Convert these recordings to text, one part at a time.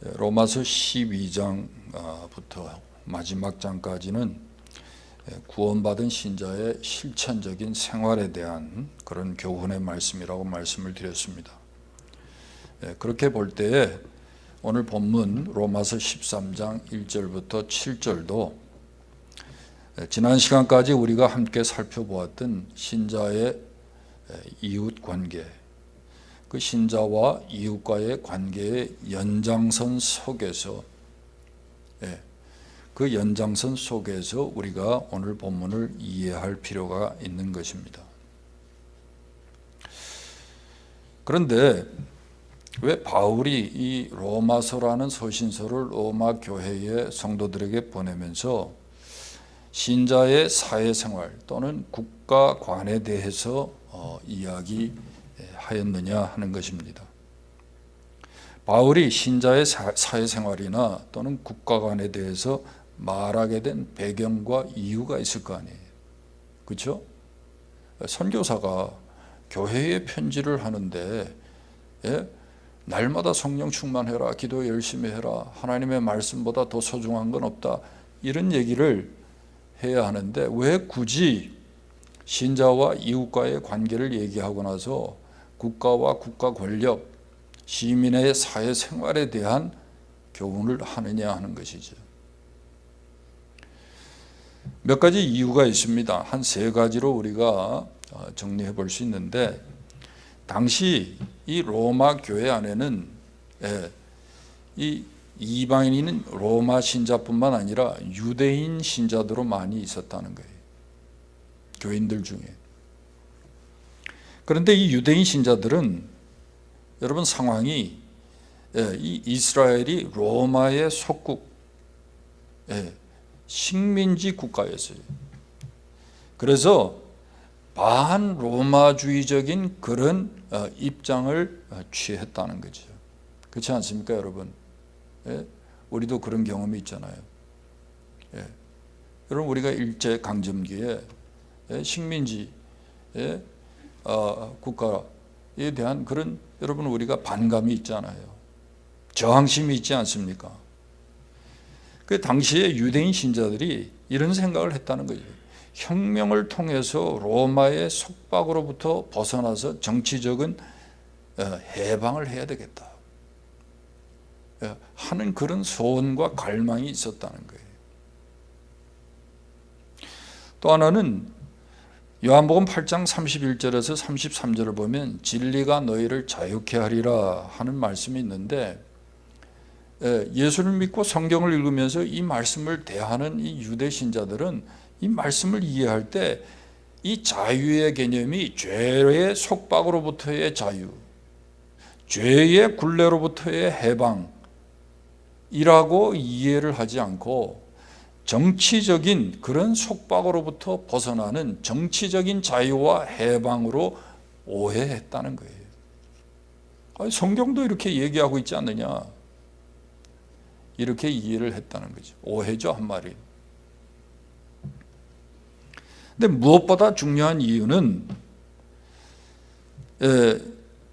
로마서 12장부터 마지막 장까지는 구원받은 신자의 실천적인 생활에 대한 그런 교훈의 말씀이라고 말씀을 드렸습니다. 그렇게 볼 때에 오늘 본문 로마서 13장 1절부터 7절도 지난 시간까지 우리가 함께 살펴보았던 신자의 이웃 관계, 그 신자와 이웃과의 관계의 연장선 속에서 그 연장선 속에서 우리가 오늘 본문을 이해할 필요가 있는 것입니다. 그런데 왜 바울이 이 로마서라는 서신서를 로마 교회의 성도들에게 보내면서 신자의 사회생활 또는 국가관에 대해서 이야기하였느냐 하는 것입니다. 바울이 신자의 사회생활이나 또는 국가관에 대해서 말하게 된 배경과 이유가 있을 거 아니에요. 그렇죠? 선교사가 교회에 편지를 하는데 날마다 성령 충만해라, 기도 열심히 해라, 하나님의 말씀보다 더 소중한 건 없다, 이런 얘기를 해야 하는데 왜 굳이 신자와 이웃과의 관계를 얘기하고 나서 국가와 국가 권력, 시민의 사회생활에 대한 교훈을 하느냐 하는 것이죠. 몇 가지 이유가 있습니다. 한 세 가지로 우리가 정리해 볼 수 있는데, 당시 이 로마 교회 안에는 이 이방인인 로마 신자뿐만 아니라 유대인 신자들도 많이 있었다는 거예요. 교인들 중에. 그런데 이 유대인 신자들은 여러분 상황이 이 이스라엘이 로마의 속국, 식민지 국가였어요. 그래서 반로마주의적인 그런 입장을 취했다는 거죠. 그렇지 않습니까, 여러분? 우리도 그런 경험이 있잖아요. 여러분, 우리가 일제강점기에 식민지 국가에 대한 그런 여러분 우리가 반감이 있잖아요. 저항심이 있지 않습니까? 그 당시에 유대인 신자들이 이런 생각을 했다는 거죠. 혁명을 통해서 로마의 속박으로부터 벗어나서 정치적인 해방을 해야 되겠다 하는 그런 소원과 갈망이 있었다는 거예요. 또 하나는 요한복음 8장 31절에서 33절을 보면 진리가 너희를 자유케 하리라 하는 말씀이 있는데, 예수를 믿고 성경을 읽으면서 이 말씀을 대하는 이 유대 신자들은 이 말씀을 이해할 때 이 자유의 개념이 죄의 속박으로부터의 자유, 죄의 굴레로부터의 해방이라고 이해를 하지 않고 정치적인 그런 속박으로부터 벗어나는 정치적인 자유와 해방으로 오해했다는 거예요. 성경도 이렇게 얘기하고 있지 않느냐, 이렇게 이해를 했다는 거죠. 오해죠, 한마디. 근데 무엇보다 중요한 이유는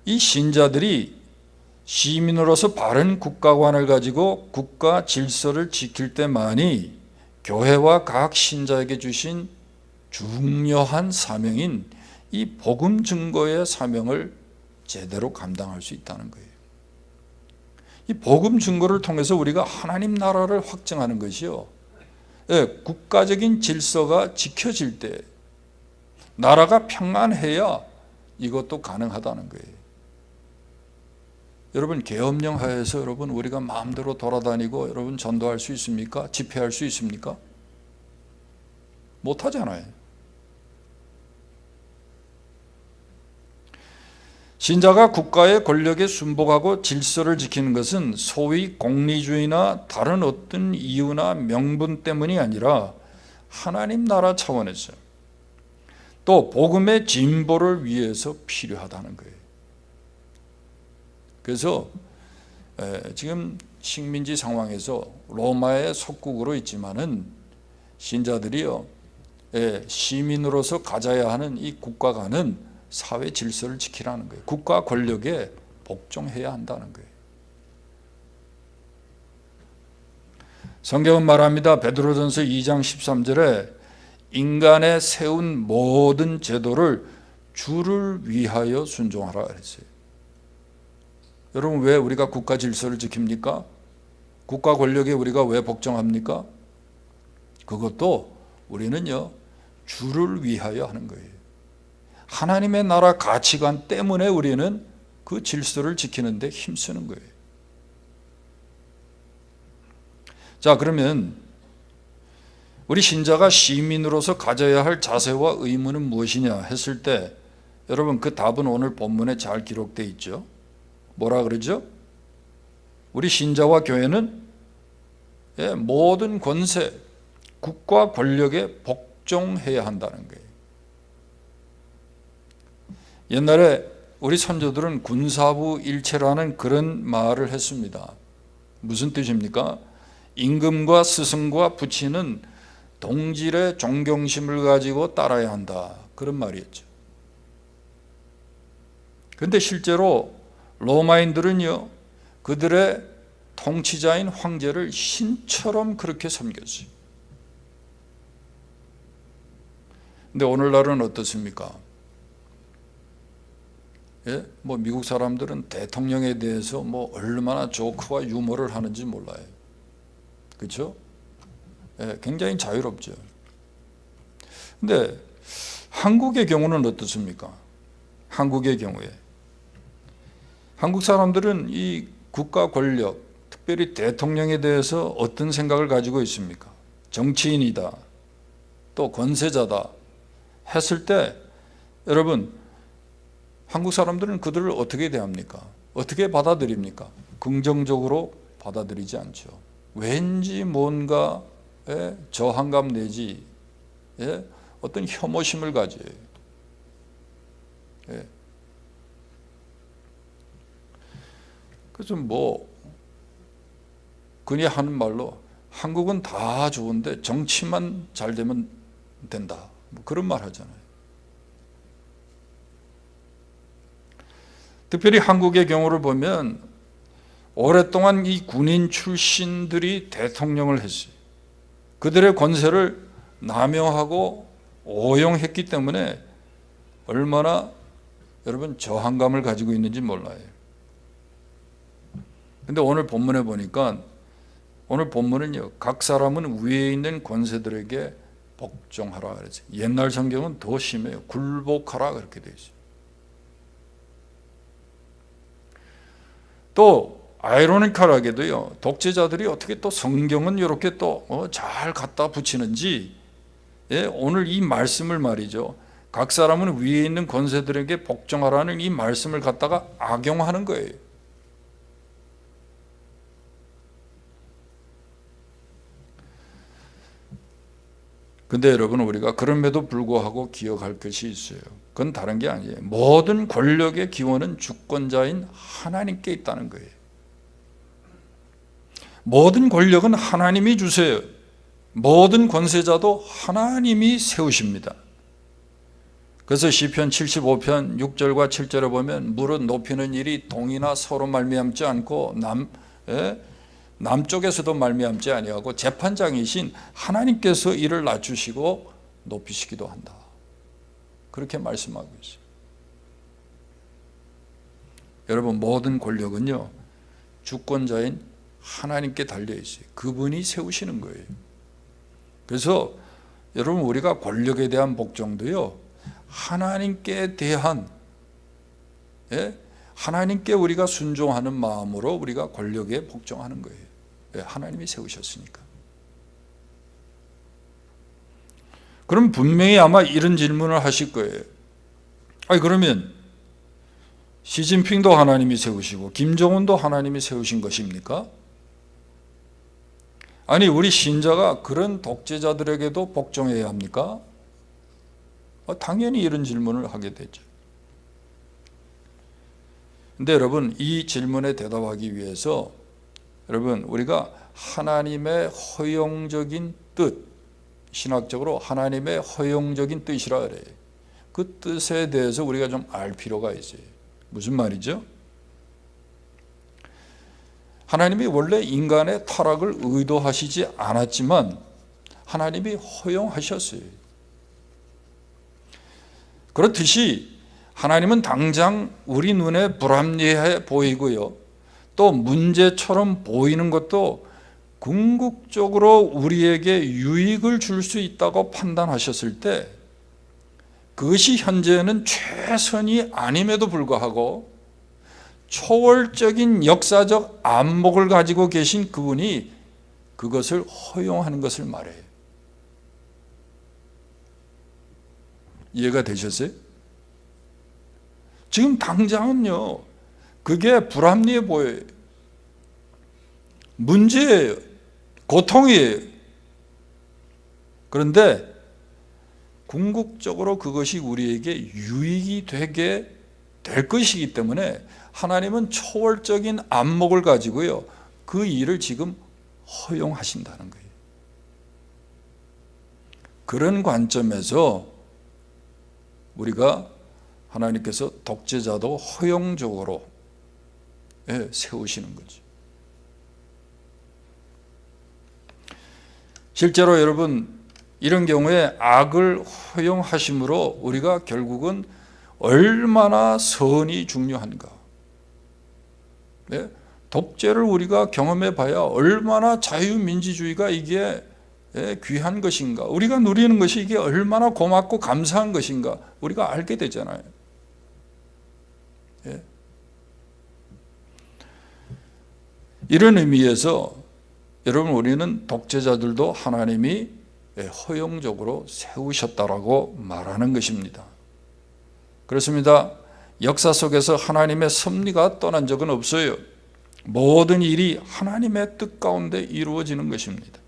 이 신자들이 시민으로서 바른 국가관을 가지고 국가 질서를 지킬 때만이 교회와 각 신자에게 주신 중요한 사명인 이 복음 증거의 사명을 제대로 감당할 수 있다는 거예요. 이 복음 증거를 통해서 우리가 하나님 나라를 확증하는 것이요, 국가적인 질서가 지켜질 때 나라가 평안해야 이것도 가능하다는 거예요. 여러분, 계엄령 하에서 여러분 우리가 마음대로 돌아다니고 여러분 전도할 수 있습니까? 집회할 수 있습니까? 못하잖아요. 신자가 국가의 권력에 순복하고 질서를 지키는 것은 소위 공리주의나 다른 어떤 이유나 명분 때문이 아니라 하나님 나라 차원에서 또 복음의 진보를 위해서 필요하다는 거예요. 그래서 지금 식민지 상황에서 로마의 속국으로 있지만은 신자들이요, 시민으로서 가져야 하는 이 국가관은 사회 질서를 지키라는 거예요. 국가 권력에 복종해야 한다는 거예요. 성경은 말합니다. 베드로전서 2장 13절에 인간의 세운 모든 제도를 주를 위하여 순종하라 그랬어요. 여러분, 왜 우리가 국가 질서를 지킵니까? 국가 권력에 우리가 왜 복종합니까? 그것도 우리는요, 주를 위하여 하는 거예요. 하나님의 나라 가치관 때문에 우리는 그 질서를 지키는데 힘쓰는 거예요. 자, 그러면 우리 신자가 시민으로서 가져야 할 자세와 의무는 무엇이냐 했을 때, 여러분, 그 답은 오늘 본문에 잘 기록되어 있죠. 뭐라 그러죠? 우리 신자와 교회는 모든 권세, 국가 권력에 복종해야 한다는 거예요. 옛날에 우리 선조들은 군사부 일체라는 그런 말을 했습니다. 무슨 뜻입니까? 임금과 스승과 부치는 동질의 존경심을 가지고 따라야 한다, 그런 말이었죠. 그런데 실제로 로마인들은요, 그들의 통치자인 황제를 신처럼 그렇게 섬겼어요. 근데 오늘날은 어떻습니까? 미국 사람들은 대통령에 대해서 얼마나 조크와 유머를 하는지 몰라요. 그렇죠? 굉장히 자유롭죠. 근데 한국의 경우는 어떻습니까? 한국의 경우에 한국 사람들은 이 국가 권력, 특별히 대통령에 대해서 어떤 생각을 가지고 있습니까? 정치인이다, 또 권세자다 했을 때, 여러분, 한국 사람들은 그들을 어떻게 대합니까? 어떻게 받아들입니까? 긍정적으로 받아들이지 않죠. 왠지 뭔가 저항감 내지 어떤 혐오심을 가져요. 그래서 그니 하는 말로 한국은 다 좋은데 정치만 잘 되면 된다, 그런 말 하잖아요. 특별히 한국의 경우를 보면 오랫동안 이 군인 출신들이 대통령을 했어요. 그들의 권세를 남용하고 오용했기 때문에 얼마나 여러분 저항감을 가지고 있는지 몰라요. 근데 오늘 본문에 보니까, 오늘 본문은요, 각 사람은 위에 있는 권세들에게 복종하라 그랬어요. 옛날 성경은 더 심해요. 굴복하라 그렇게 되어 있어요. 또 아이러니컬하게도요, 독재자들이 어떻게 또 성경은 이렇게 또 잘 갖다 붙이는지, 오늘 이 말씀을 말이죠, 각 사람은 위에 있는 권세들에게 복종하라는 이 말씀을 갖다가 악용하는 거예요. 근데 여러분, 우리가 그럼에도 불구하고 기억할 것이 있어요. 그건 다른 게 아니에요. 모든 권력의 기원은 주권자인 하나님께 있다는 거예요. 모든 권력은 하나님이 주세요. 모든 권세자도 하나님이 세우십니다. 그래서 시편 75편 6절과 7절에 보면, 무릇 높이는 일이 동이나 서로 말미암지 않고 남쪽에서도 말미암지 아니하고 재판장이신 하나님께서 이를 낮추시고 높이시기도 한다, 그렇게 말씀하고 있어요. 여러분, 모든 권력은요, 주권자인 하나님께 달려 있어요. 그분이 세우시는 거예요. 그래서 여러분, 우리가 권력에 대한 복종도요, 하나님께 대한, 하나님께 우리가 순종하는 마음으로 우리가 권력에 복종하는 거예요. 하나님이 세우셨으니까. 그럼 분명히 아마 이런 질문을 하실 거예요. 그러면 시진핑도 하나님이 세우시고 김정은도 하나님이 세우신 것입니까? 아니, 우리 신자가 그런 독재자들에게도 복종해야 합니까? 당연히 이런 질문을 하게 되죠. 근데 여러분, 이 질문에 대답하기 위해서 여러분, 우리가 하나님의 허용적인 뜻, 신학적으로 하나님의 허용적인 뜻이라 그래요. 그 뜻에 대해서 우리가 좀 알 필요가 있어요. 무슨 말이죠? 하나님이 원래 인간의 타락을 의도하시지 않았지만 하나님이 허용하셨어요. 그렇듯이 하나님은 당장 우리 눈에 불합리해 보이고요, 또 문제처럼 보이는 것도 궁극적으로 우리에게 유익을 줄 수 있다고 판단하셨을 때 그것이 현재는 최선이 아님에도 불구하고 초월적인 역사적 안목을 가지고 계신 그분이 그것을 허용하는 것을 말해요. 이해가 되셨어요? 지금 당장은요, 그게 불합리해 보여요. 문제예요. 고통이에요. 그런데 궁극적으로 그것이 우리에게 유익이 되게 될 것이기 때문에 하나님은 초월적인 안목을 가지고요, 그 일을 지금 허용하신다는 거예요. 그런 관점에서 우리가 하나님께서 독재자도 허용적으로 세우시는 거죠. 실제로 여러분, 이런 경우에 악을 허용하심으로 우리가 결국은 얼마나 선이 중요한가, 독재를 우리가 경험해 봐야 얼마나 자유민주주의가 이게 귀한 것인가, 우리가 누리는 것이 이게 얼마나 고맙고 감사한 것인가 우리가 알게 되잖아요. 이런 의미에서 여러분, 우리는 독재자들도 하나님이 허용적으로 세우셨다라고 말하는 것입니다. 그렇습니다. 역사 속에서 하나님의 섭리가 떠난 적은 없어요. 모든 일이 하나님의 뜻 가운데 이루어지는 것입니다.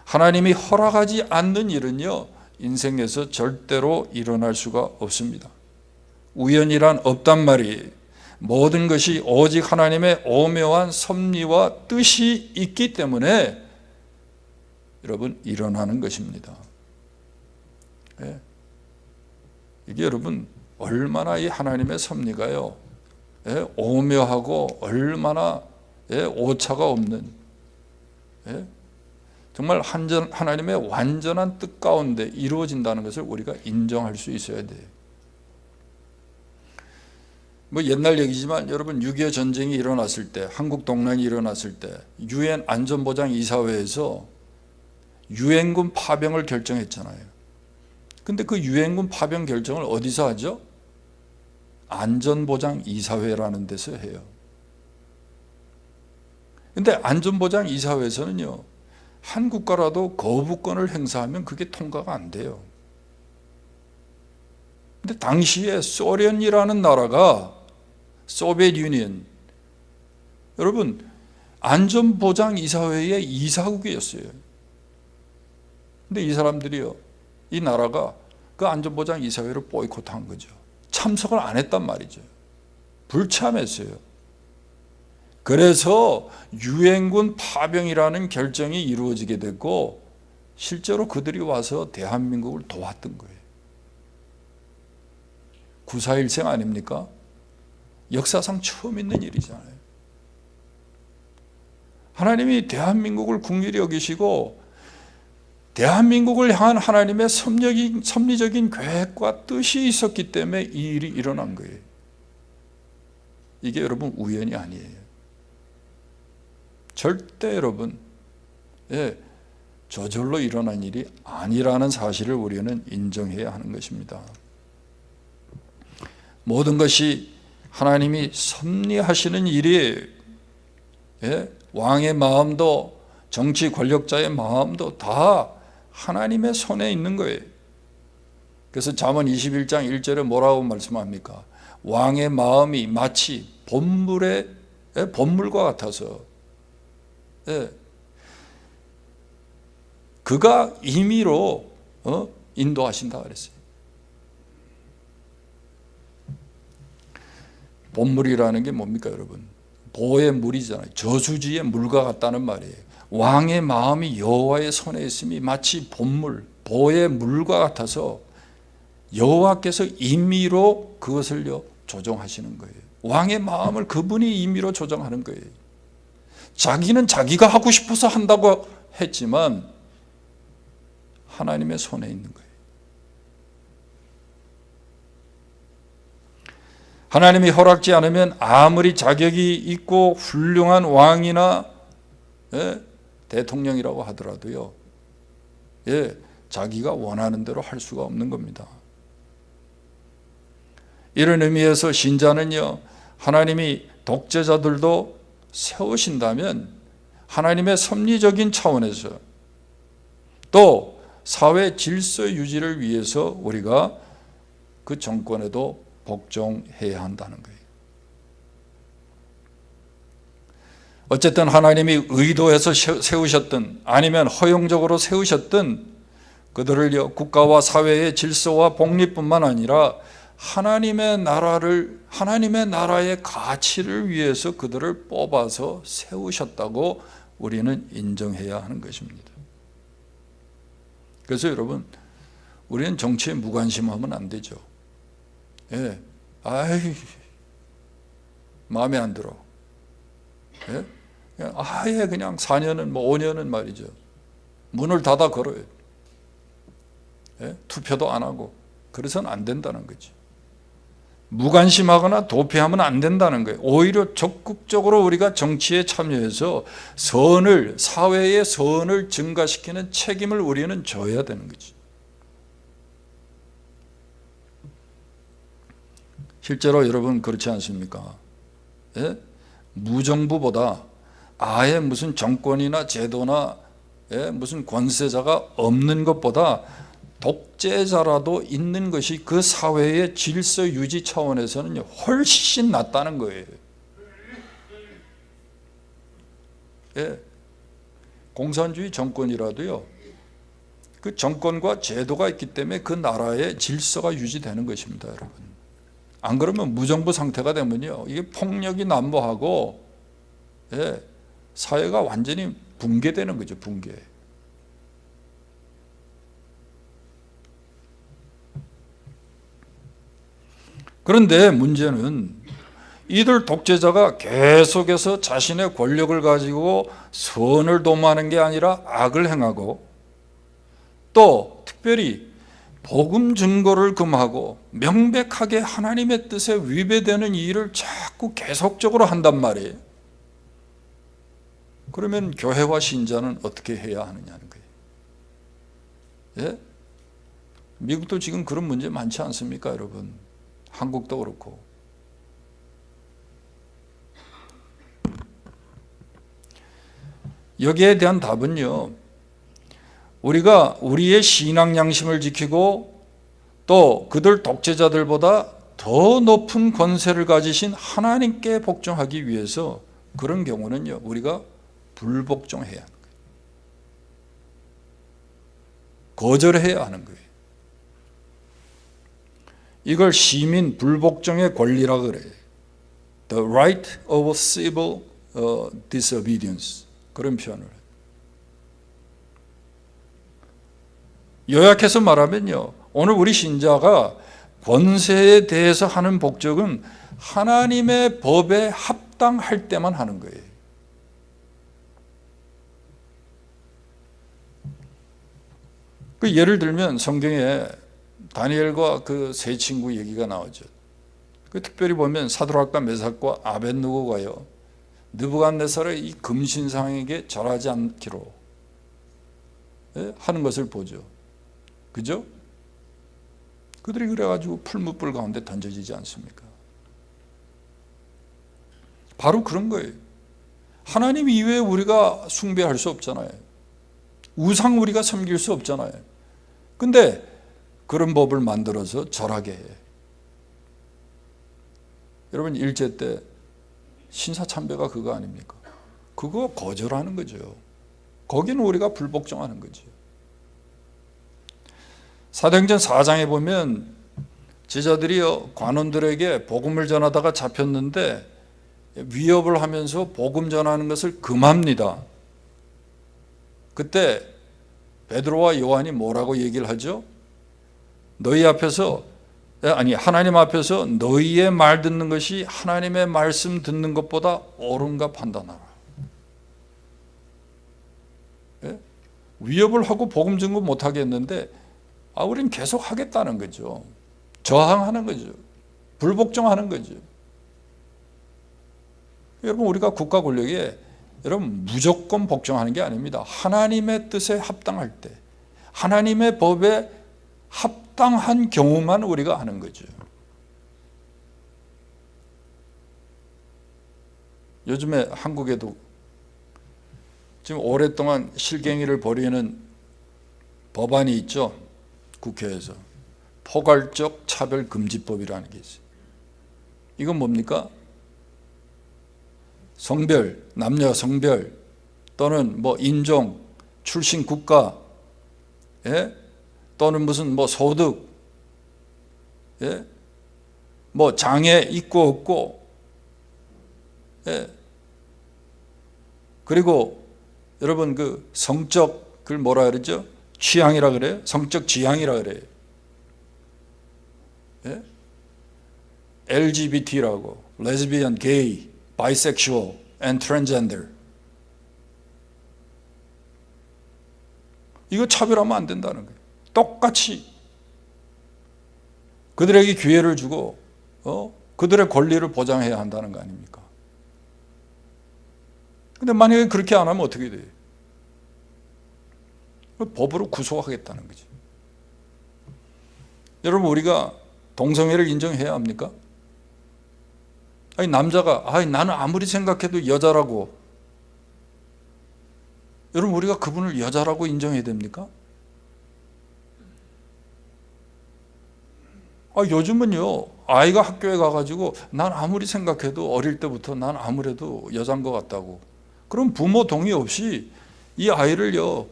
하나님이 허락하지 않는 일은요, 인생에서 절대로 일어날 수가 없습니다. 우연이란 없단 말이에요. 모든 것이 오직 하나님의 오묘한 섭리와 뜻이 있기 때문에 여러분 일어나는 것입니다. 이게 여러분 얼마나 이 하나님의 섭리가요, 오묘하고 얼마나 오차가 없는, 정말 하나님의 완전한 뜻 가운데 이루어진다는 것을 우리가 인정할 수 있어야 돼요. 뭐 옛날 얘기지만 여러분, 6.25 전쟁이 일어났을 때, 한국 동란이 일어났을 때 유엔 안전보장 이사회에서 유엔군 파병을 결정했잖아요. 근데 그 유엔군 파병 결정을 어디서 하죠? 안전보장 이사회라는 데서 해요. 근데 안전보장 이사회에서는요, 한 국가라도 거부권을 행사하면 그게 통과가 안 돼요. 근데 당시에 소련이라는 나라가, 소비에트 유니언, 여러분 안전보장 이사회의 이사국이었어요. 근데 이 사람들이요, 이 나라가 그 안전보장 이사회를 보이콧한 거죠. 참석을 안 했단 말이죠. 불참했어요. 그래서 유엔군 파병이라는 결정이 이루어지게 됐고, 실제로 그들이 와서 대한민국을 도왔던 거예요. 9.4일생 아닙니까? 역사상 처음 있는 일이잖아요. 하나님이 대한민국을 긍휼히 여기시고 대한민국을 향한 하나님의 섭리적인 계획과 뜻이 있었기 때문에 이 일이 일어난 거예요. 이게 여러분 우연이 아니에요. 절대 여러분 저절로 일어난 일이 아니라는 사실을 우리는 인정해야 하는 것입니다. 모든 것이 하나님이 섭리하시는 일이에요. 왕의 마음도 정치 권력자의 마음도 다 하나님의 손에 있는 거예요. 그래서 잠언 21장 1절에 뭐라고 말씀합니까? 왕의 마음이 마치 본물과 같아서 그가 임의로 인도하신다 그랬어요. 본물이라는 게 뭡니까 여러분? 보의 물이잖아요. 저수지의 물과 같다는 말이에요. 왕의 마음이 여호와의 손에 있음이 마치 본물, 보의 물과 같아서 여호와께서 임의로 그것을요 조정하시는 거예요. 왕의 마음을 그분이 임의로 조정하는 거예요. 자기는 자기가 하고 싶어서 한다고 했지만 하나님의 손에 있는 거예요. 하나님이 허락지 않으면 아무리 자격이 있고 훌륭한 왕이나 대통령이라고 하더라도요, 자기가 원하는 대로 할 수가 없는 겁니다. 이런 의미에서 신자는요, 하나님이 독재자들도 세우신다면 하나님의 섭리적인 차원에서 또 사회 질서 유지를 위해서 우리가 그 정권에도 복종해야 한다는 거예요. 어쨌든 하나님이 의도해서 세우셨든 아니면 허용적으로 세우셨든 그들을 국가와 사회의 질서와 복리뿐만 아니라 하나님의 나라의 가치를 위해서 그들을 뽑아서 세우셨다고 우리는 인정해야 하는 것입니다. 그래서 여러분, 우리는 정치에 무관심하면 안 되죠. 마음에 안 들어. 아예 그냥 4년은 5년은 말이죠, 문을 닫아 걸어요. 투표도 안 하고. 그래서는 안 된다는 거죠. 무관심하거나 도피하면 안 된다는 거예요. 오히려 적극적으로 우리가 정치에 참여해서 사회의 선을 증가시키는 책임을 우리는 져야 되는 거죠. 실제로 여러분 그렇지 않습니까? 무정부보다 아예 무슨 정권이나 제도나 무슨 권세자가 없는 것보다 독재자라도 있는 것이 그 사회의 질서 유지 차원에서는 훨씬 낫다는 거예요. 공산주의 정권이라도요, 그 정권과 제도가 있기 때문에 그 나라의 질서가 유지되는 것입니다, 여러분. 안 그러면 무정부 상태가 되면요, 이게 폭력이 난무하고 사회가 완전히 붕괴되는 거죠, 붕괴. 그런데 문제는 이들 독재자가 계속해서 자신의 권력을 가지고 선을 도모하는 게 아니라 악을 행하고, 또 특별히 복음 증거를 금하고 명백하게 하나님의 뜻에 위배되는 일을 자꾸 계속적으로 한단 말이에요. 그러면 교회와 신자는 어떻게 해야 하느냐는 거예요. 미국도 지금 그런 문제 많지 않습니까, 여러분? 한국도 그렇고. 여기에 대한 답은요, 우리가 우리의 신앙 양심을 지키고 또 그들 독재자들보다 더 높은 권세를 가지신 하나님께 복종하기 위해서, 그런 경우는요, 우리가 불복종해야 하는 거예요. 거절해야 하는 거예요. 이걸 시민 불복종의 권리라 그래요. The right of civil disobedience. 그런 표현을 해요. 요약해서 말하면요, 오늘 우리 신자가 권세에 대해서 하는 복종은 하나님의 법에 합당할 때만 하는 거예요. 그 예를 들면 성경에 다니엘과 그 세 친구 얘기가 나오죠. 그 특별히 보면 사드락과 메삭과 아벳느고가요, 느부갓네살의 이 금신상에게 절하지 않기로 하는 것을 보죠. 그죠? 그들이 그래가지고 풀무불 가운데 던져지지 않습니까? 바로 그런 거예요. 하나님 이외에 우리가 숭배할 수 없잖아요. 우상 우리가 섬길 수 없잖아요. 근데 그런 법을 만들어서 절하게 해. 여러분, 일제 때 신사참배가 그거 아닙니까? 그거 거절하는 거죠. 거기는 우리가 불복종하는 거죠. 사도행전 4장에 보면 제자들이 관원들에게 복음을 전하다가 잡혔는데 위협을 하면서 복음 전하는 것을 금합니다. 그때 베드로와 요한이 뭐라고 얘기를 하죠? 하나님 앞에서 너희의 말 듣는 것이 하나님의 말씀 듣는 것보다 옳은가 판단하라. 위협을 하고 복음 증거 못하게 했는데 우린 계속 하겠다는 거죠. 저항하는 거죠. 불복종하는 거죠. 여러분, 우리가 국가 권력에 여러분 무조건 복종하는 게 아닙니다. 하나님의 뜻에 합당할 때, 하나님의 법에 합당한 경우만 우리가 하는 거죠. 요즘에 한국에도 지금 오랫동안 실갱이를 벌이는 법안이 있죠. 국회에서. 포괄적 차별금지법이라는 게 있어요. 이건 뭡니까? 성별, 남녀 성별 또는 뭐 인종, 출신 국가, 또는 무슨 뭐 소득, 뭐 장애 있고 없고, 그리고 여러분 그 성적 그걸 뭐라 그러죠? 취향이라 그래요? 성적 지향이라 그래요. LGBT라고, 레즈비언, 게이, 바이섹슈얼, and transgender. 이거 차별하면 안 된다는 거예요. 똑같이 그들에게 기회를 주고 그들의 권리를 보장해야 한다는 거 아닙니까? 근데 만약에 그렇게 안 하면 어떻게 돼요? 법으로 구속하겠다는 거죠. 여러분, 우리가 동성애를 인정해야 합니까? 아니, 남자가 나는 아무리 생각해도 여자라고, 여러분, 우리가 그분을 여자라고 인정해야 됩니까? 요즘은요, 아이가 학교에 가가지고 난 아무리 생각해도 어릴 때부터 난 아무래도 여자인 것 같다고, 그럼 부모 동의 없이 이 아이를요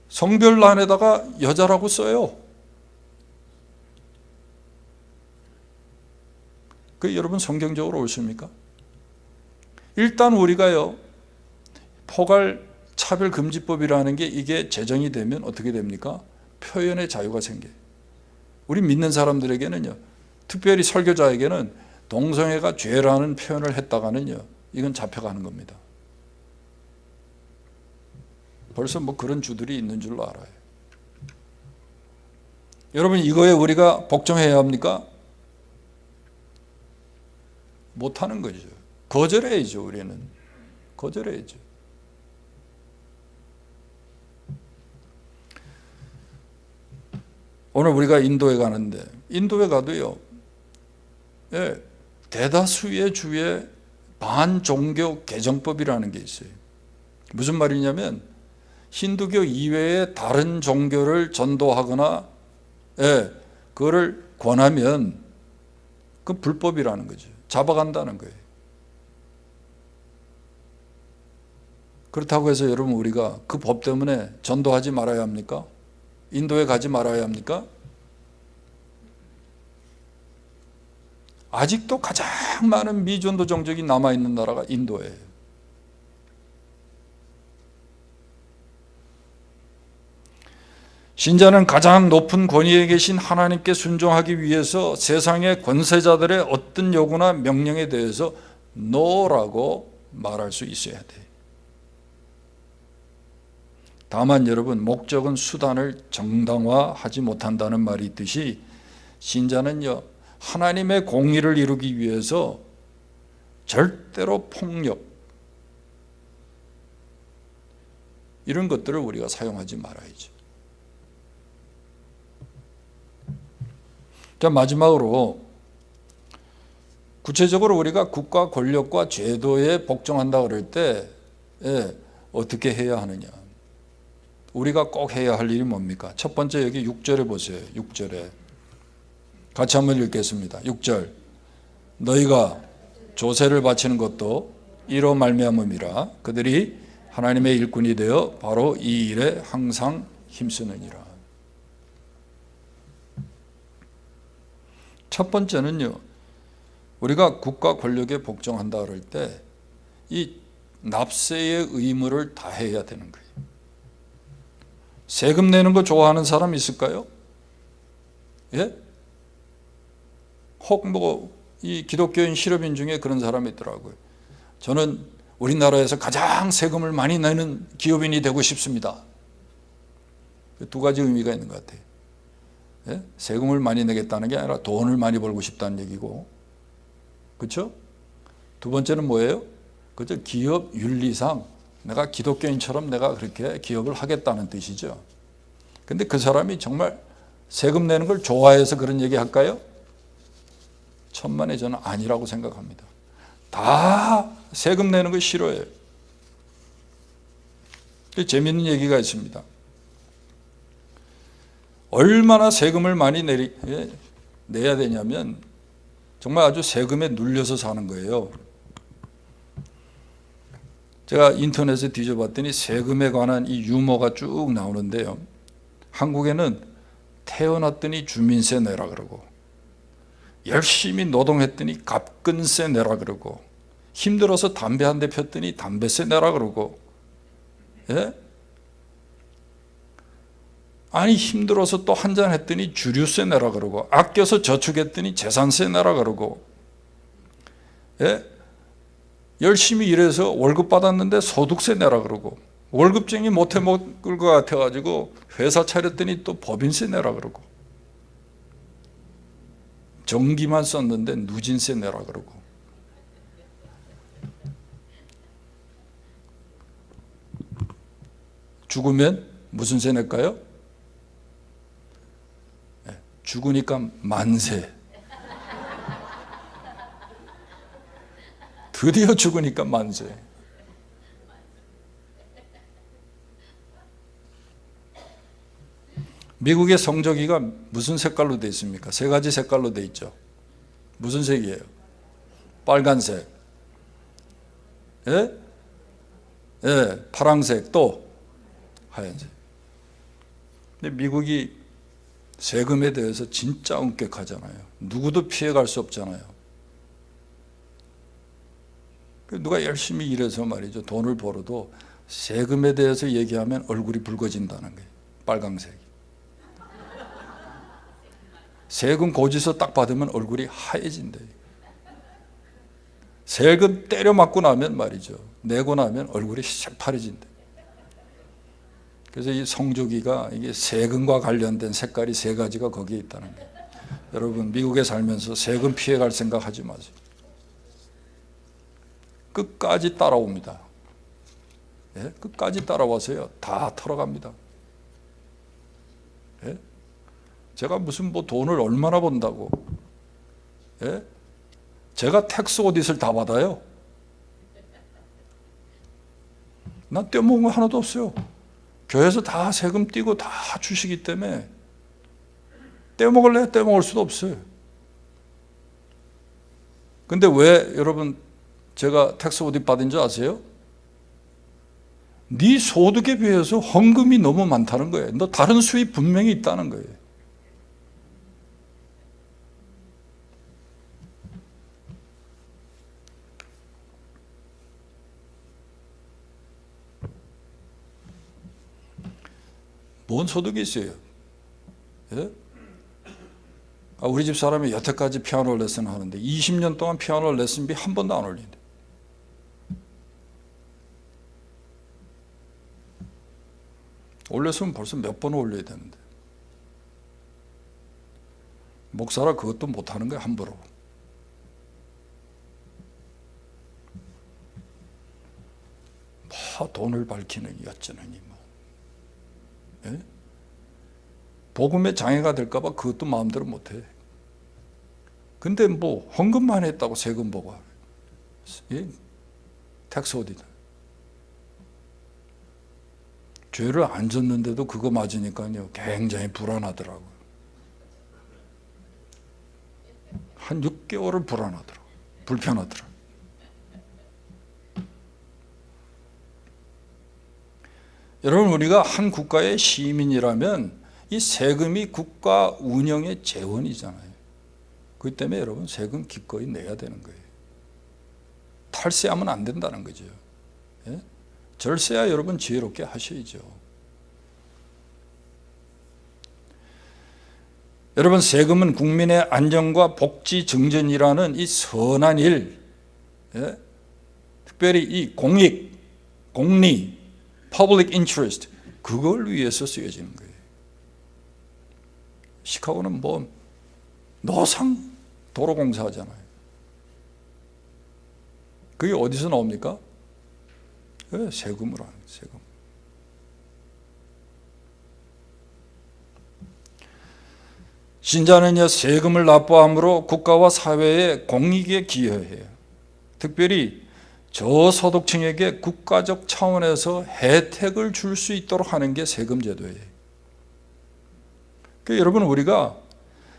성별란에다가 여자라고 써요. 여러분, 성경적으로 옳습니까? 일단 우리가요 포괄 차별금지법이라는 게 이게 제정이 되면 어떻게 됩니까? 표현의 자유가 생겨요. 우리 믿는 사람들에게는요, 특별히 설교자에게는 동성애가 죄라는 표현을 했다가는요 이건 잡혀가는 겁니다. 벌써 뭐 그런 주들이 있는 줄로 알아요. 여러분, 이거에 우리가 복종해야 합니까? 못하는 거죠. 거절해야죠. 우리는 거절해야죠. 오늘 우리가 인도에 가는데, 인도에 가도요 대다수의 주의 반종교 개정법이라는 게 있어요. 무슨 말이냐면 힌두교 이외의 다른 종교를 전도하거나 그거를 권하면 그 불법이라는 거죠. 잡아간다는 거예요. 그렇다고 해서 여러분, 우리가 그 법 때문에 전도하지 말아야 합니까? 인도에 가지 말아야 합니까? 아직도 가장 많은 미전도 종족이 남아있는 나라가 인도예요. 신자는 가장 높은 권위에 계신 하나님께 순종하기 위해서 세상의 권세자들의 어떤 요구나 명령에 대해서 no라고 말할 수 있어야 돼요. 다만 여러분, 목적은 수단을 정당화하지 못한다는 말이 있듯이 신자는요 하나님의 공의를 이루기 위해서 절대로 폭력, 이런 것들을 우리가 사용하지 말아야죠. 자, 마지막으로 구체적으로 우리가 국가 권력과 제도에 복종한다 그럴 때 어떻게 해야 하느냐, 우리가 꼭 해야 할 일이 뭡니까? 첫 번째, 여기 6절에 보세요. 6절에 같이 한번 읽겠습니다. 6절, 너희가 조세를 바치는 것도 이로 말미암음이라. 그들이 하나님의 일꾼이 되어 바로 이 일에 항상 힘쓰느니라. 첫 번째는요, 우리가 국가 권력에 복종한다 그럴 때 이 납세의 의무를 다해야 되는 거예요. 세금 내는 거 좋아하는 사람 있을까요? 혹 뭐 이 기독교인 실업인 중에 그런 사람이 있더라고요. 저는 우리나라에서 가장 세금을 많이 내는 기업인이 되고 싶습니다. 두 가지 의미가 있는 것 같아요. 예? 세금을 많이 내겠다는 게 아니라 돈을 많이 벌고 싶다는 얘기고, 그렇죠? 두 번째는 뭐예요? 그죠? 기업 윤리상 내가 기독교인처럼 내가 그렇게 기업을 하겠다는 뜻이죠. 근데 그 사람이 정말 세금 내는 걸 좋아해서 그런 얘기 할까요? 천만에 저는 아니라고 생각합니다. 다 세금 내는 거 싫어해요. 재미있는 얘기가 있습니다. 얼마나 세금을 많이 내야 되냐면 정말 아주 세금에 눌려서 사는 거예요. 제가 인터넷에 뒤져봤더니 세금에 관한 이 유머가 쭉 나오는데요. 한국에는 태어났더니 주민세 내라 그러고, 열심히 노동했더니 갑근세 내라 그러고, 힘들어서 담배 한 대 폈더니 담배세 내라 그러고, 예? 아니 힘들어서 또 한잔 했더니 주류세 내라 그러고, 아껴서 저축했더니 재산세 내라 그러고, 예? 열심히 일해서 월급 받았는데 소득세 내라 그러고, 월급쟁이 못해 먹을 것 같아가지고 회사 차렸더니 또 법인세 내라 그러고, 전기만 썼는데 누진세 내라 그러고, 죽으면 무슨 세 낼까요? 죽으니까 만세. 드디어 죽으니까 만세. 미국의 성조기가 무슨 색깔로 되어 있습니까? 세 가지 색깔로 되어 있죠. 무슨 색이에요? 빨간색, 예? 예, 파란색, 또 하얀색. 근데 미국이 세금에 대해서 진짜 엄격하잖아요. 누구도 피해갈 수 없잖아요. 누가 열심히 일해서 말이죠, 돈을 벌어도 세금에 대해서 얘기하면 얼굴이 붉어진다는 거예요. 빨강색이. 세금 고지서 딱 받으면 얼굴이 하얘진대요. 세금 때려 맞고 나면 말이죠, 내고 나면 얼굴이 새파래진대. 그래서 이 성조기가 이게 세금과 관련된 색깔이 세 가지가 거기에 있다는 거예요. 여러분 미국에 살면서 세금 피해갈 생각하지 마세요. 끝까지 따라옵니다. 예? 끝까지 따라와서요 다 털어갑니다. 예? 제가 무슨 뭐 돈을 얼마나 번다고, 예? 제가 텍스 오딧을 다 받아요. 난 떼먹은 거 하나도 없어요. 교회에서 다 세금 떼고 다 주시기 때문에 떼먹을래? 떼먹을 수도 없어요. 근데 왜 여러분 제가 텍스 오딧 받은 줄 아세요? 네 소득에 비해서 헌금이 너무 많다는 거예요. 너 다른 수입 분명히 있다는 거예요. 뭔 소득이 있어요? 예? 우리 집 사람이 여태까지 피아노 레슨을 하는데 20년 동안 피아노 레슨비 한 번도 안 올린대. 올렸으면 벌써 몇 번 올려야 되는데. 목사라 그것도 못하는 거야, 함부로. 돈을 밝히는 여쩌느니 뭐. 예? 복음에 장애가 될까 봐 그것도 마음대로 못해. 근데 뭐 헌금만 했다고 세금 보고 예? 텍스 오디다. 죄를 안 졌는데도 그거 맞으니까요 굉장히 불안하더라고요. 한 6개월을 불안하더라고요. 불편하더라고요. 여러분 우리가 한 국가의 시민이라면 이 세금이 국가 운영의 재원이잖아요. 그렇기 때문에 여러분 세금 기꺼이 내야 되는 거예요. 탈세하면 안 된다는 거죠. 예? 절세야 여러분 지혜롭게 하셔야죠. 여러분 세금은 국민의 안전과 복지 증진이라는 이 선한 일, 예? 특별히 이 공익, 공리, public interest 그걸 위해서 쓰여지는 거예요. 시카고는 뭐 노상 도로공사 하잖아요. 그게 어디서 나옵니까? 네, 세금으로 하는 거예요. 세금. 신자는요, 세금을 납부함으로 국가와 사회의 공익에 기여해요. 특별히 저소득층에게 국가적 차원에서 혜택을 줄 수 있도록 하는 게 세금 제도예요. 그러니까 여러분, 우리가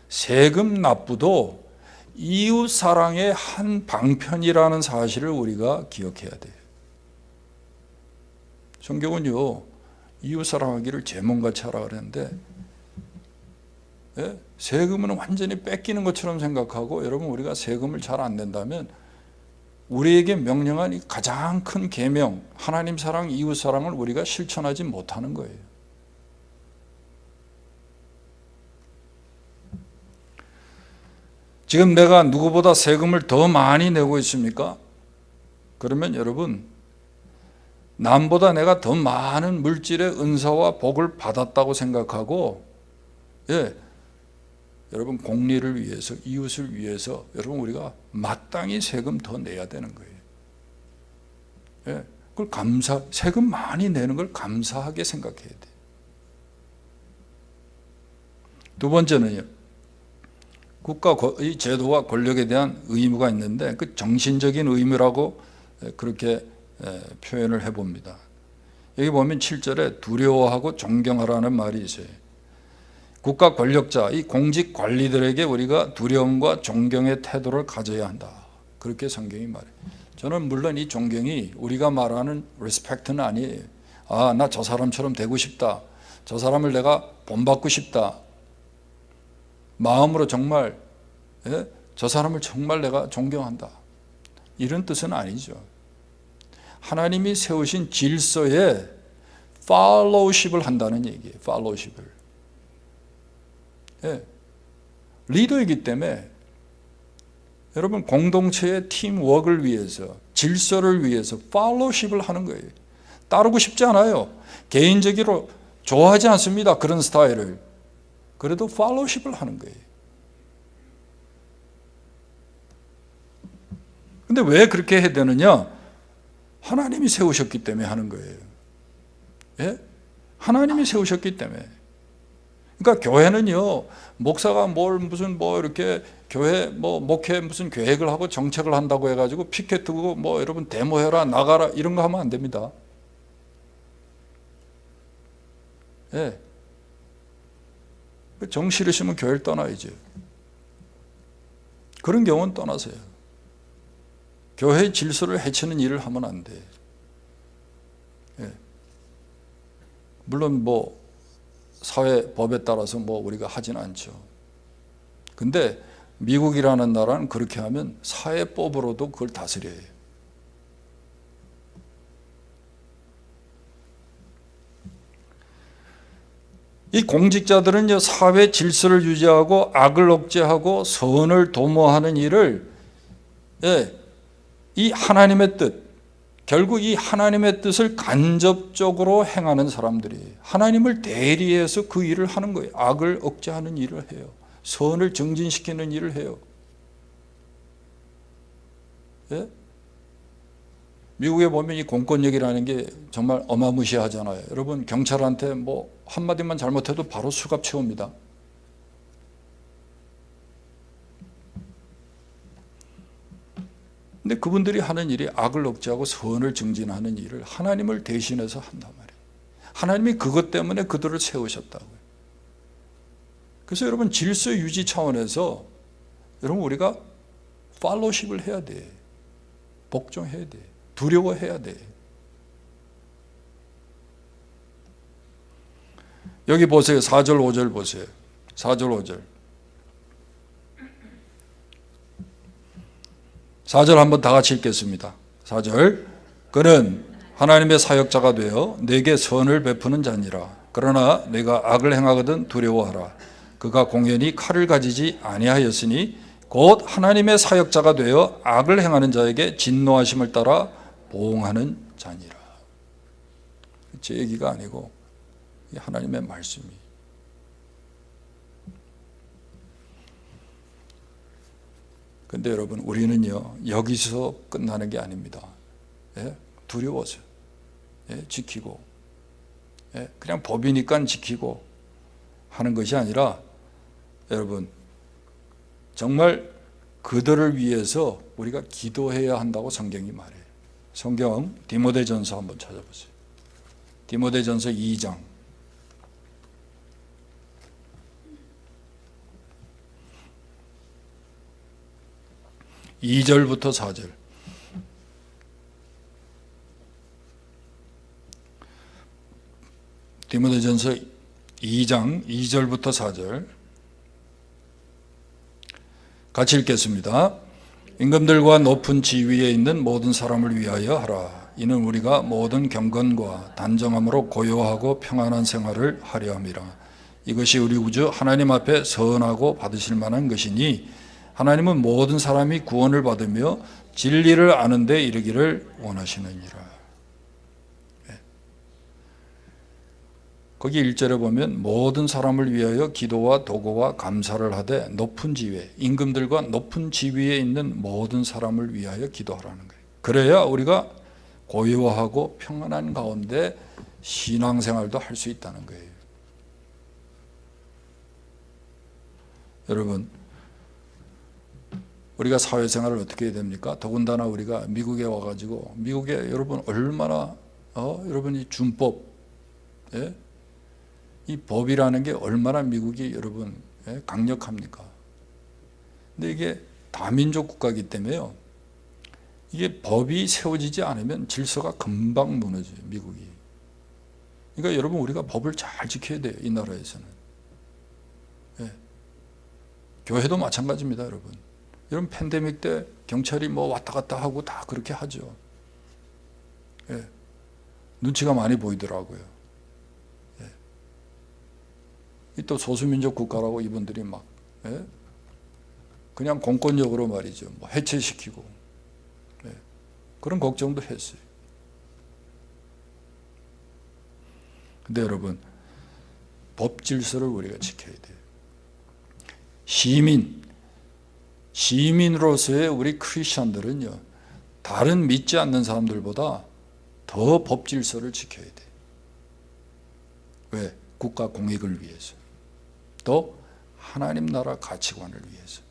세금 납부도 이웃 사랑의 한 방편이라는 사실을 우리가 기억해야 돼요. 성경은요, 이웃 사랑하기를 제 몸같이 하라 그랬는데, 세금은 완전히 뺏기는 것처럼 생각하고, 여러분, 우리가 세금을 잘 안 낸다면 우리에게 명령한 이 가장 큰 계명, 하나님 사랑, 이웃 사랑을 우리가 실천하지 못하는 거예요. 지금 내가 누구보다 세금을 더 많이 내고 있습니까? 그러면 여러분, 남보다 내가 더 많은 물질의 은사와 복을 받았다고 생각하고, 여러분, 공리를 위해서, 이웃을 위해서 여러분, 우리가 마땅히 세금 더 내야 되는 거예요. 그걸 세금 많이 내는 걸 감사하게 생각해야 돼요. 두 번째는요, 국가 이 제도와 권력에 대한 의무가 있는데, 그 정신적인 의무라고 그렇게 표현을 해봅니다. 여기 보면 7절에 두려워하고 존경하라는 말이 있어요. 국가 권력자, 이 공직 관리들에게 우리가 두려움과 존경의 태도를 가져야 한다. 그렇게 성경이 말해요. 저는 물론 이 존경이 우리가 말하는 리스펙트는 아니에요. 아, 나 저 사람처럼 되고 싶다. 저 사람을 내가 본받고 싶다. 마음으로 정말, 저 사람을 정말 내가 존경한다. 이런 뜻은 아니죠. 하나님이 세우신 질서에 fellowship을 한다는 얘기예요. fellowship을. 리더이기 때문에 여러분, 공동체의 팀워크를 위해서, 질서를 위해서 fellowship을 하는 거예요. 따르고 싶지 않아요. 개인적으로 좋아하지 않습니다. 그런 스타일을. 그래도 fellowship을 하는 거예요. 근데 왜 그렇게 해야 되느냐? 하나님이 세우셨기 때문에 하는 거예요. 하나님이 세우셨기 때문에. 그러니까 교회는요, 목사가 무슨 이렇게 교회 목회 무슨 계획을 하고 정책을 한다고 해가지고 피켓 두고 여러분 데모해라, 나가라, 이런 거 하면 안 됩니다. 정 싫으시면 교회를 떠나야죠. 그런 경우는 떠나세요. 교회의 질서를 해치는 일을 하면 안 돼. 물론 사회 법에 따라서 우리가 하진 않죠. 근데 미국이라는 나라는 그렇게 하면 사회법으로도 그걸 다스려요. 이 공직자들은 사회 질서를 유지하고 악을 억제하고 선을 도모하는 일을, 이 하나님의 뜻, 결국 이 하나님의 뜻을 간접적으로 행하는 사람들이 하나님을 대리해서 그 일을 하는 거예요. 악을 억제하는 일을 해요. 선을 증진시키는 일을 해요. 미국에 보면 이 공권력이라는 게 정말 어마무시하잖아요. 여러분, 경찰한테 한마디만 잘못해도 바로 수갑 채웁니다. 근데 그분들이 하는 일이 악을 억제하고 선을 증진하는 일을 하나님을 대신해서 한단 말이에요. 하나님이 그것 때문에 그들을 세우셨다고요. 그래서 여러분, 질서 유지 차원에서 여러분, 우리가 팔로우십을 해야 돼. 복종해야 돼. 두려워해야 돼. 여기 보세요. 4절 5절 보세요. 4절 5절. 4절 한번 다 같이 읽겠습니다. 4절. 그는 하나님의 사역자가 되어 내게 선을 베푸는 자니라. 그러나 내가 악을 행하거든 두려워하라. 그가 공연히 칼을 가지지 아니하였으니 곧 하나님의 사역자가 되어 악을 행하는 자에게 진노하심을 따라 보응하는 자니라. 제 얘기가 아니고 하나님의 말씀이. 근데 여러분, 우리는요, 여기서 끝나는 게 아닙니다. 예? 두려워서. 예? 지키고. 예? 그냥 법이니까 지키고 하는 것이 아니라, 여러분, 정말 그들을 위해서 우리가 기도해야 한다고 성경이 말해요. 성경 디모데전서 한번 찾아보세요. 디모데전서 2장. 2절부터 4절. 디모데전서 2장 2절부터 4절 같이 읽겠습니다. 임금들과 높은 지위에 있는 모든 사람을 위하여 하라. 이는 우리가 모든 경건과 단정함으로 고요하고 평안한 생활을 하려 함이라. 이것이 우리 구주 하나님 앞에 선하고 받으실 만한 것이니, 하나님은 모든 사람이 구원을 받으며 진리를 아는 데 이르기를 원하시느니라. 거기 1절에 보면 모든 사람을 위하여 기도와 도구와 감사를 하되 높은 지위에, 임금들과 높은 지위에 있는 모든 사람을 위하여 기도하라는 거예요. 그래야 우리가 고요하고 평안한 가운데 신앙생활도 할 수 있다는 거예요. 여러분, 우리가 사회생활을 어떻게 해야 됩니까? 더군다나 우리가 미국에 와가지고, 미국에 여러분 얼마나 여러분 이 준법, 예? 이 법이라는 게 얼마나 미국이 여러분 강력합니까? 근데 이게 다민족 국가이기 때문에요, 이게 법이 세워지지 않으면 질서가 금방 무너져요, 미국이. 그러니까 여러분, 우리가 법을 잘 지켜야 돼요, 이 나라에서는. 예. 교회도 마찬가지입니다, 여러분. 여러분, 팬데믹 때 경찰이 뭐 왔다 갔다 하고 다 그렇게 하죠. 예. 눈치가 많이 보이더라고요. 또 소수민족 국가라고 이분들이 막 그냥 공권력으로 말이죠, 뭐 해체시키고 그런 걱정도 했어요. 근데 여러분, 법 질서를 우리가 지켜야 돼요. 시민으로서의 우리 크리스천들은요, 다른 믿지 않는 사람들보다 더 법 질서를 지켜야 돼요. 왜? 국가 공익을 위해서, 또 하나님 나라 가치관을 위해서.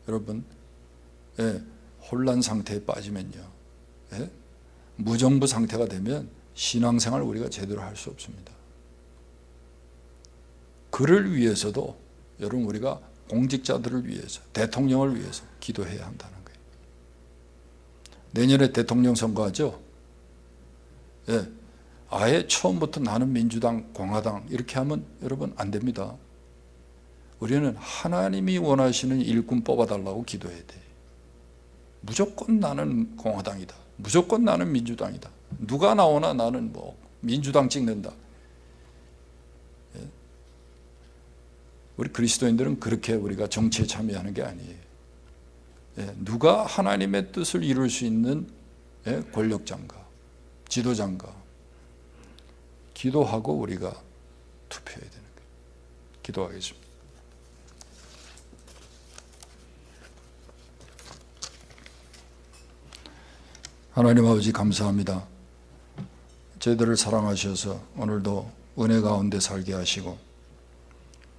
여러분, 혼란 상태에 빠지면요, 무정부 상태가 되면 신앙생활 우리가 제대로 할 수 없습니다. 그를 위해서도 여러분, 우리가 공직자들을 위해서, 대통령을 위해서 기도해야 한다는 거예요. 내년에 대통령 선거하죠? 아예 처음부터 나는 민주당, 공화당 이렇게 하면 여러분 안 됩니다. 우리는 하나님이 원하시는 일꾼 뽑아달라고 기도해야 돼. 무조건 나는 공화당이다, 무조건 나는 민주당이다, 누가 나오나 나는 뭐 민주당 찍는다. 우리 그리스도인들은 그렇게 우리가 정치에 참여하는 게 아니에요. 누가 하나님의 뜻을 이룰 수 있는 권력자인가, 지도자인가, 기도하고 우리가 투표해야 되는 거예요. 기도하겠습니다. 하나님 아버지, 감사합니다. 저희들을 사랑하셔서 오늘도 은혜 가운데 살게 하시고,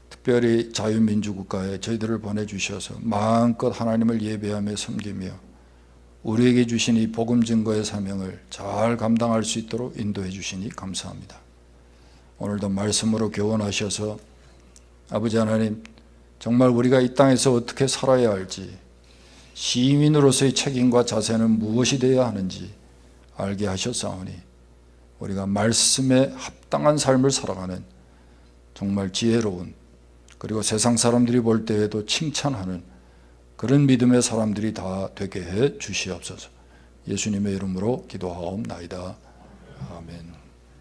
특별히 자유민주국가에 저희들을 보내주셔서 마음껏 하나님을 예배하며 섬기며 우리에게 주신 이 복음 증거의 사명을 잘 감당할 수 있도록 인도해 주시니 감사합니다. 오늘도 말씀으로 교훈하셔서 아버지 하나님, 정말 우리가 이 땅에서 어떻게 살아야 할지, 시민으로서의 책임과 자세는 무엇이 되어야 하는지 알게 하셨사오니, 우리가 말씀에 합당한 삶을 살아가는 정말 지혜로운, 그리고 세상 사람들이 볼 때에도 칭찬하는 그런 믿음의 사람들이 다 되게 해 주시옵소서. 예수님의 이름으로 기도하옵나이다. 아멘.